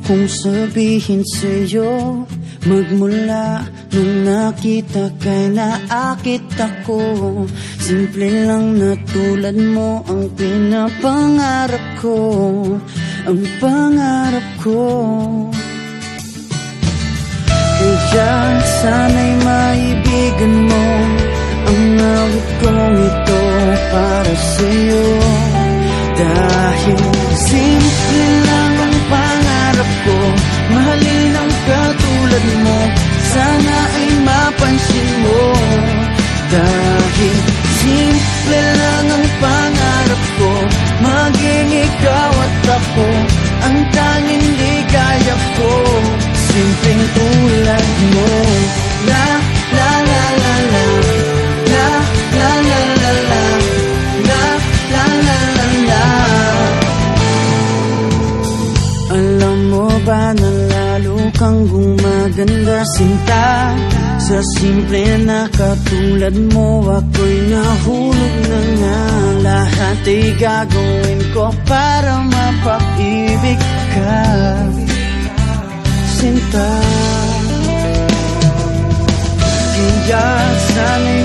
kong sabihin sa'yo, magmula nung nakita kay naakit ako. Simple lang na tulad mo ang pinapangarap ko, ang pangarap ko. Kaya sana'y maibigan mo ang awit kong ito para sa'yo. Dahil simple lang ang pangarap ko, mahalin ang katulad mo, sana ay mapansin mo. Dahil simple lang ang pangarap ko, maging ikaw at ako ang tanging ligaya ko. Simpleng tulad mo. La la la la la, la la la la la, la la la la la. Alam mo ba na lalo kang gumaganda, sinta, sa simple na katulad mo. Ako'y nahulog na nga, lahat ay gagawin ko para mapaibig ka, sinta. Kaya sana'y